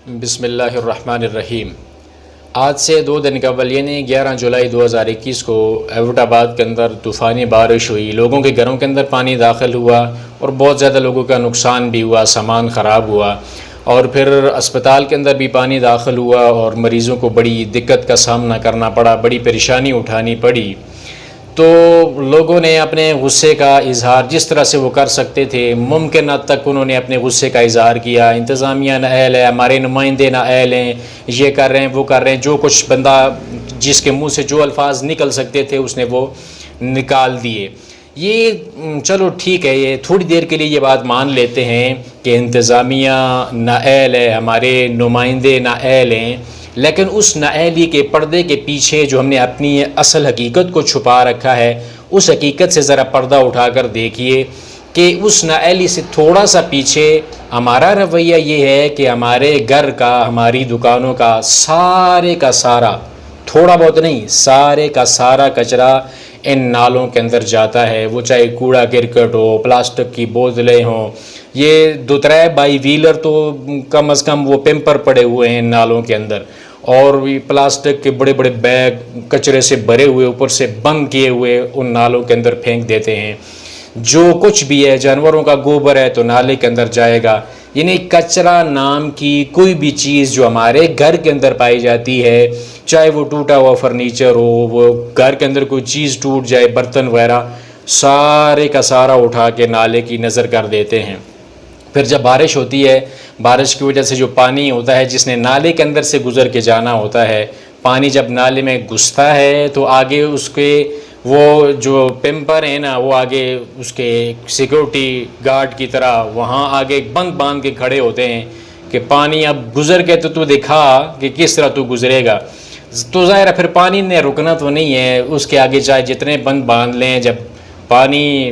بسم اللہ الرحمن الرحیم۔ آج سے 2 دن قبل یعنی 11 جولائی 2021 کو ایبٹ آباد کے اندر طوفانی بارش ہوئی، لوگوں کے گھروں کے اندر پانی داخل ہوا اور بہت زیادہ لوگوں کا نقصان بھی ہوا، سامان خراب ہوا، اور پھر اسپتال کے اندر بھی پانی داخل ہوا اور مریضوں کو بڑی دقت کا سامنا کرنا پڑا، بڑی پریشانی اٹھانی پڑی۔ تو لوگوں نے اپنے غصے کا اظہار جس طرح سے وہ کر سکتے تھے ممکن حد تک انہوں نے اپنے غصے کا اظہار کیا۔ انتظامیہ نہ اہل ہے، ہمارے نمائندے نہ اہل ہیں، یہ کر رہے ہیں وہ کر رہے ہیں، جو کچھ بندہ جس کے منہ سے جو الفاظ نکل سکتے تھے اس نے وہ نکال دیے۔ یہ چلو ٹھیک ہے، یہ تھوڑی دیر کے لیے یہ بات مان لیتے ہیں کہ انتظامیہ نہ اہل ہے، ہمارے نمائندے نہ اہل ہیں، لیکن اس نااہلی کے پردے کے پیچھے جو ہم نے اپنی اصل حقیقت کو چھپا رکھا ہے، اس حقیقت سے ذرا پردہ اٹھا کر دیکھیے کہ اس نااہلی سے تھوڑا سا پیچھے ہمارا رویہ یہ ہے کہ ہمارے گھر کا، ہماری دکانوں کا سارے کا سارا، تھوڑا بہت نہیں، سارے کا سارا کچرا ان نالوں کے اندر جاتا ہے، وہ چاہے کوڑا کرکٹ ہو، پلاسٹک کی بوتلیں ہوں، یہ 2-3 بائی ویلر تو کم از کم وہ پیمپر پڑے ہوئے ہیں نالوں کے اندر، اور بھی پلاسٹک کے بڑے بڑے بیگ کچرے سے بھرے ہوئے اوپر سے بند کیے ہوئے ان نالوں کے اندر پھینک دیتے ہیں۔ جو کچھ بھی ہے، جانوروں کا گوبر ہے تو نالے کے اندر جائے گا، یعنی کچرا نام کی کوئی بھی چیز جو ہمارے گھر کے اندر پائی جاتی ہے، چاہے وہ ٹوٹا ہوا فرنیچر ہو، وہ گھر کے اندر کوئی چیز ٹوٹ جائے، برتن وغیرہ، سارے کا سارا اٹھا کے نالے کی نظر کر دیتے ہیں۔ پھر جب بارش ہوتی ہے، بارش کی وجہ سے جو پانی ہوتا ہے جس نے نالے کے اندر سے گزر کے جانا ہوتا ہے، پانی جب نالے میں گھستا ہے تو آگے اس کے وہ جو پیمپر ہیں نا، وہ آگے اس کے سیکورٹی گارڈ کی طرح وہاں آگے بند باندھ کے کھڑے ہوتے ہیں کہ پانی اب گزر کے تو دکھا کہ کس طرح تو گزرے گا۔ تو ظاہر ہے پھر پانی نے رکنا تو نہیں ہے، اس کے آگے چاہے جتنے بند باندھ لیں، جب پانی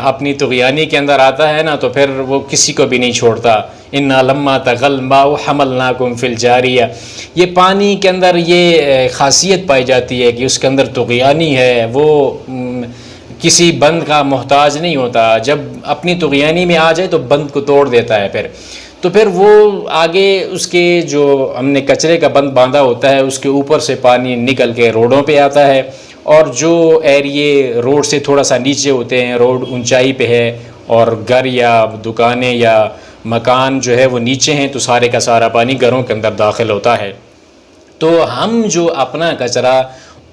اپنی طغیانی کے اندر آتا ہے نا تو پھر وہ کسی کو بھی نہیں چھوڑتا۔ اِنَّا لَمَّا طَغَى الْمَاءُ حَمَلْنَاكُمْ فِي الْجَارِيَةِ، یہ پانی کے اندر یہ خاصیت پائی جاتی ہے کہ اس کے اندر طغیانی ہے، وہ کسی بند کا محتاج نہیں ہوتا، جب اپنی طغیانی میں آ جائے تو بند کو توڑ دیتا ہے۔ پھر وہ آگے اس کے جو ہم نے کچرے کا بند باندھا ہوتا ہے اس کے اوپر سے پانی نکل کے روڈوں پہ آتا ہے، اور جو ایریے روڈ سے تھوڑا سا نیچے ہوتے ہیں، روڈ اونچائی پہ ہے اور گھر یا دکانیں یا مکان جو ہے وہ نیچے ہیں، تو سارے کا سارا پانی گھروں کے اندر داخل ہوتا ہے۔ تو ہم جو اپنا کچرا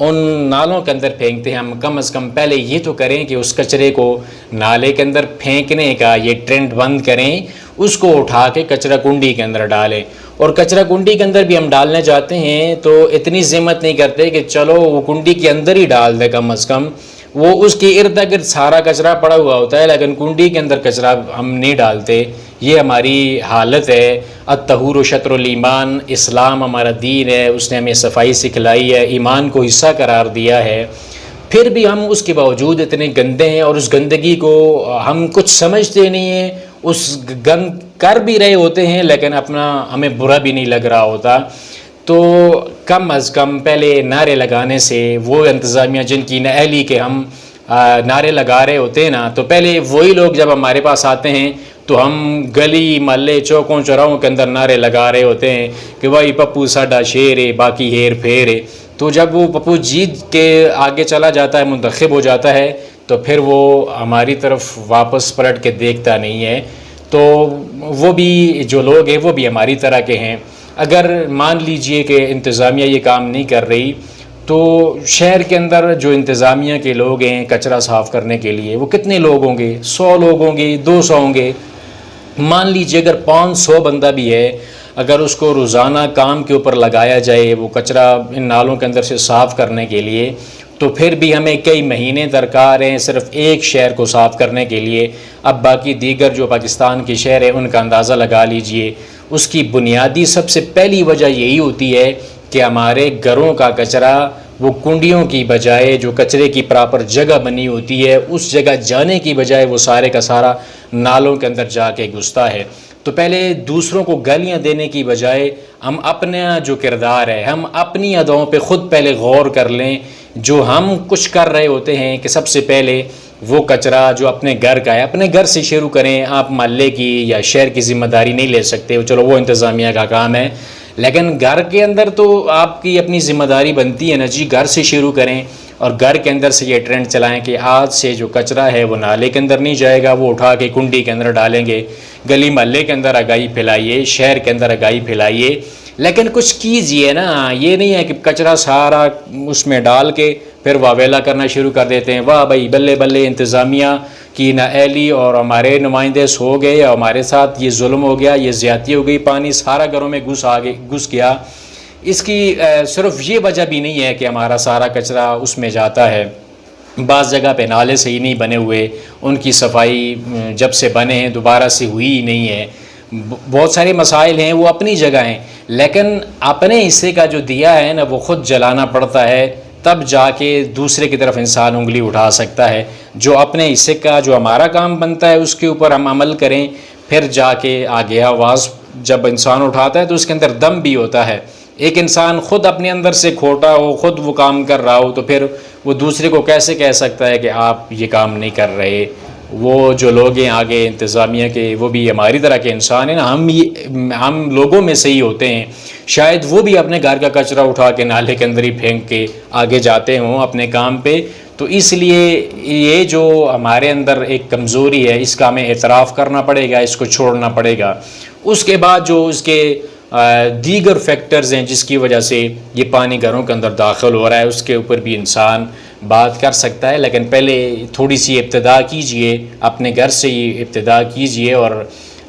ان نالوں کے اندر پھینکتے ہیں، ہم کم از کم پہلے یہ تو کریں کہ اس کچرے کو نالے کے اندر پھینکنے کا یہ ٹرینڈ بند کریں، اس کو اٹھا کے کچرا کنڈی کے اندر ڈالیں۔ اور کچرا کنڈی کے اندر بھی ہم ڈالنے جاتے ہیں تو اتنی ذمت نہیں کرتے کہ چلو وہ کنڈی کے اندر ہی ڈال دے، کم از کم وہ اس کے ارد گرد سارا کچرا پڑا ہوا ہوتا ہے، لیکن کنڈی کے اندر کچرا ہم نہیں ڈالتے۔ یہ ہماری حالت ہے۔ الطہور شطر الایمان، اسلام ہمارا دین ہے، اس نے ہمیں صفائی سکھلائی ہے، ایمان کو حصہ قرار دیا ہے، پھر بھی ہم اس کے باوجود اتنے گندے ہیں، اور اس گندگی کو ہم کچھ سمجھتے نہیں ہیں، اس گند کر بھی رہے ہوتے ہیں لیکن اپنا ہمیں برا بھی نہیں لگ رہا ہوتا۔ تو کم از کم پہلے نعرے لگانے سے، وہ انتظامیہ جن کی نااہلی کے ہم نعرے لگا رہے ہوتے ہیں نا، تو پہلے وہی لوگ جب ہمارے پاس آتے ہیں تو ہم گلی محلے چوکوں چوراہوں کے اندر نعرے لگا رہے ہوتے ہیں کہ بھائی پپو ساڈا شیر ہے، باقی ہیر پھیر ہے۔ تو جب وہ پپو جیت کے آگے چلا جاتا ہے، منتخب ہو جاتا ہے، تو پھر وہ ہماری طرف واپس پلٹ کے دیکھتا نہیں ہے۔ تو وہ بھی جو لوگ ہیں وہ بھی ہماری طرح کے ہیں۔ اگر مان لیجئے کہ انتظامیہ یہ کام نہیں کر رہی، تو شہر کے اندر جو انتظامیہ کے لوگ ہیں کچرا صاف کرنے کے لیے، وہ کتنے لوگ ہوں گے؟ 100 لوگ ہوں گے، 200 ہوں گے۔ مان لیجئے اگر 500 بندہ بھی ہے، اگر اس کو روزانہ کام کے اوپر لگایا جائے وہ کچرا ان نالوں کے اندر سے صاف کرنے کے لیے، تو پھر بھی ہمیں کئی مہینے درکار ہیں صرف ایک شہر کو صاف کرنے کے لیے۔ اب باقی دیگر جو پاکستان کے شہر ہیں ان کا اندازہ لگا لیجئے۔ اس کی بنیادی سب سے پہلی وجہ یہی ہوتی ہے کہ ہمارے گھروں کا کچرا وہ کنڈیوں کی بجائے جو کچرے کی پراپر جگہ بنی ہوتی ہے، اس جگہ جانے کی بجائے وہ سارے کا سارا نالوں کے اندر جا کے گھستا ہے۔ تو پہلے دوسروں کو گالیاں دینے کی بجائے ہم اپنا جو کردار ہے، ہم اپنی اداؤں پہ خود پہلے غور کر لیں۔ جو ہم کچھ کر رہے ہوتے ہیں کہ سب سے پہلے وہ کچرا جو اپنے گھر کا ہے اپنے گھر سے شروع کریں. آپ محلے کی یا شہر کی ذمہ داری نہیں لے سکتے، چلو وہ انتظامیہ کا کام ہے، لیکن گھر کے اندر تو آپ کی اپنی ذمہ داری بنتی ہے نا جی. گھر سے شروع کریں اور گھر کے اندر سے یہ ٹرینڈ چلائیں کہ آج سے جو کچرا ہے وہ نالے کے اندر نہیں جائے گا، وہ اٹھا کے کنڈی کے اندر ڈالیں گے. گلی محلے کے اندر آگاہی پھیلائیے، شہر کے اندر آگاہی پھیلائیے، لیکن کچھ کیجئے نا. یہ نہیں ہے کہ کچرا سارا اس میں ڈال کے پھر واویلا کرنا شروع کر دیتے ہیں. واہ بھائی بلے بلے، انتظامیہ کی نا اہلی اور ہمارے نمائندے سو گئے، ہمارے ساتھ یہ ظلم ہو گیا، یہ زیادتی ہو گئی، پانی سارا گھروں میں گھس گیا. اس کی صرف یہ وجہ بھی نہیں ہے کہ ہمارا سارا کچرا اس میں جاتا ہے. بعض جگہ پہ نالے صحیح نہیں بنے ہوئے، ان کی صفائی جب سے بنے ہیں دوبارہ سے ہوئی ہی نہیں ہے. بہت سارے مسائل ہیں وہ اپنی جگہ ہیں، لیکن اپنے حصے کا جو دیا ہے نا وہ خود جلانا پڑتا ہے، تب جا کے دوسرے کی طرف انسان انگلی اٹھا سکتا ہے. جو اپنے حصے کا جو ہمارا کام بنتا ہے اس کے اوپر ہم عمل کریں، پھر جا کے آگے آواز جب انسان اٹھاتا ہے تو اس کے اندر دم بھی ہوتا ہے. ایک انسان خود اپنے اندر سے کھوٹا ہو، خود وہ کام کر رہا ہو، تو پھر وہ دوسرے کو کیسے کہہ سکتا ہے کہ آپ یہ کام نہیں کر رہے. وہ جو لوگ ہیں آگے انتظامیہ کے، وہ بھی ہماری طرح کے انسان ہیں نا، ہم لوگوں میں سے ہی ہوتے ہیں. شاید وہ بھی اپنے گھر کا کچرا اٹھا کے نالے کے اندر ہی پھینک کے آگے جاتے ہوں اپنے کام پہ. تو اس لیے یہ جو ہمارے اندر ایک کمزوری ہے اس کا ہمیں اعتراف کرنا پڑے گا، اس کو چھوڑنا پڑے گا. اس کے بعد جو اس کے دیگر فیکٹرز ہیں جس کی وجہ سے یہ پانی گھروں کے اندر داخل ہو رہا ہے، اس کے اوپر بھی انسان بات کر سکتا ہے. لیکن پہلے تھوڑی سی ابتدا کیجئے، اپنے گھر سے ہی ابتدا کیجئے، اور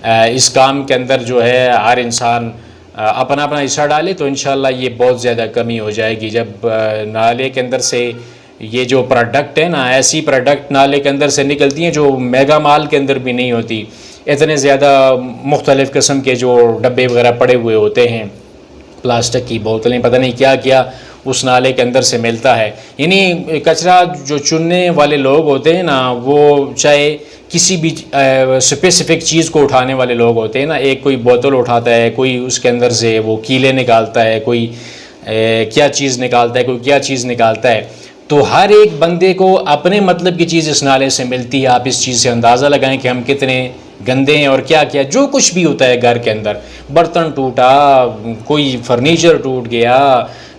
اس کام کے اندر جو ہے ہر انسان اپنا اپنا حصہ ڈالے تو انشاءاللہ یہ بہت زیادہ کمی ہو جائے گی. جب نالے کے اندر سے یہ جو پروڈکٹ ہے نا، ایسی پروڈکٹ نالے کے اندر سے نکلتی ہیں جو میگا مال کے اندر بھی نہیں ہوتی. اتنے زیادہ مختلف قسم کے جو ڈبے وغیرہ پڑے ہوئے ہوتے ہیں، پلاسٹک کی بوتلیں، پتہ نہیں کیا کیا اس نالے کے اندر سے ملتا ہے. یعنی کچرا جو چننے والے لوگ ہوتے ہیں نا، وہ چاہے کسی بھی اسپیسیفک چیز کو اٹھانے والے لوگ ہوتے ہیں نا. ایک کوئی بوتل اٹھاتا ہے، کوئی اس کے اندر سے وہ کیلے نکالتا ہے، کوئی کیا چیز نکالتا ہے، کوئی کیا چیز نکالتا ہے. تو ہر ایک بندے کو اپنے مطلب کی چیز اس نالے سے ملتی ہے. آپ اس چیز سے اندازہ لگائیں کہ ہم کتنے گندے ہیں اور کیا کیا جو کچھ بھی ہوتا ہے گھر کے اندر. برتن ٹوٹا، کوئی فرنیچر ٹوٹ گیا،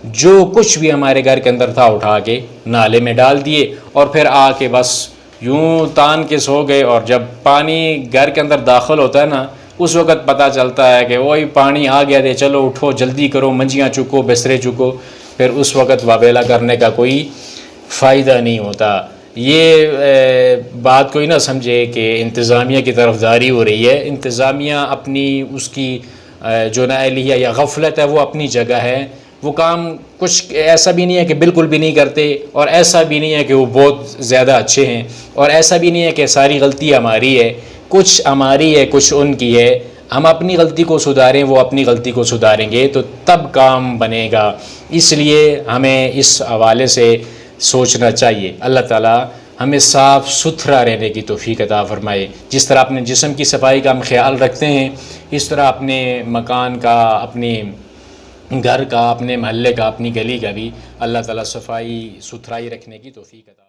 جو کچھ بھی ہمارے گھر کے اندر تھا اٹھا کے نالے میں ڈال دیے، اور پھر آ کے بس یوں تان کے سو گئے. اور جب پانی گھر کے اندر داخل ہوتا ہے نا، اس وقت پتہ چلتا ہے کہ وہی پانی آ گیا، دے چلو اٹھو جلدی کرو، منجیاں چکو، بسترے چکو. پھر اس وقت واویلا کرنے کا کوئی فائدہ نہیں ہوتا. یہ بات کوئی نہ سمجھے کہ انتظامیہ کی طرف داری ہو رہی ہے. انتظامیہ اپنی اس کی جو نا اہلی ہے یا غفلت ہے وہ اپنی جگہ ہے. وہ کام کچھ ایسا بھی نہیں ہے کہ بالکل بھی نہیں کرتے، اور ایسا بھی نہیں ہے کہ وہ بہت زیادہ اچھے ہیں، اور ایسا بھی نہیں ہے کہ ساری غلطی ہماری ہے. کچھ ہماری ہے، کچھ ان کی ہے. ہم اپنی غلطی کو سدھاریں، وہ اپنی غلطی کو سدھاریں گے تو تب کام بنے گا. اس لیے ہمیں اس حوالے سے سوچنا چاہیے. اللہ تعالیٰ ہمیں صاف ستھرا رہنے کی توفیق عطا فرمائے. جس طرح اپنے جسم کی صفائی کا ہم خیال رکھتے ہیں، اس طرح اپنے مکان کا، اپنے گھر کا، اپنے محلے کا، اپنی گلی کا بھی اللہ تعالیٰ صفائی ستھرائی رکھنے کی توفیق عطا